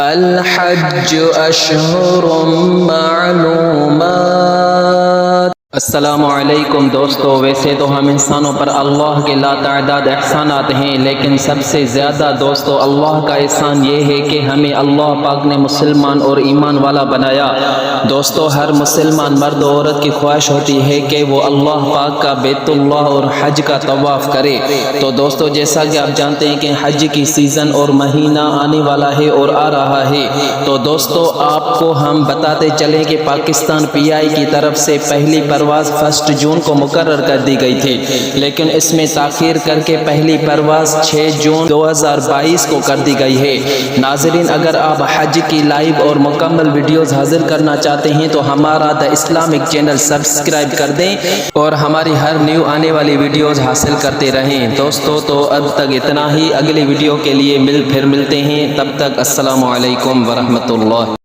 الحج اشہر معلومات۔ السلام علیکم دوستو، ویسے تو ہم انسانوں پر اللہ کے لا تعداد احسانات ہیں، لیکن سب سے زیادہ دوستو اللہ کا احسان یہ ہے کہ ہمیں اللہ پاک نے مسلمان اور ایمان والا بنایا۔ دوستو ہر مسلمان مرد و عورت کی خواہش ہوتی ہے کہ وہ اللہ پاک کا بیت اللہ اور حج کا طواف کرے۔ تو دوستو جیسا کہ آپ جانتے ہیں کہ حج کی سیزن اور مہینہ آنے والا ہے اور آ رہا ہے، تو دوستو آپ کو ہم بتاتے چلیں کہ پاکستان PI کی طرف سے پہلی پرواز 1 جون کو مقرر کر دی گئی تھی، لیکن اس میں تاخیر کر کے پہلی پرواز 6 جون 2022 کو کر دی گئی ہے۔ ناظرین، اگر آپ حج کی لائیو اور مکمل ویڈیوز حاصل کرنا چاہتے ہیں تو ہمارا دا اسلامک چینل سبسکرائب کر دیں اور ہماری ہر نیو آنے والی ویڈیوز حاصل کرتے رہیں۔ دوستو تو اب تک اتنا ہی، اگلی ویڈیو کے لیے پھر ملتے ہیں، تب تک السلام علیکم ورحمۃ اللہ۔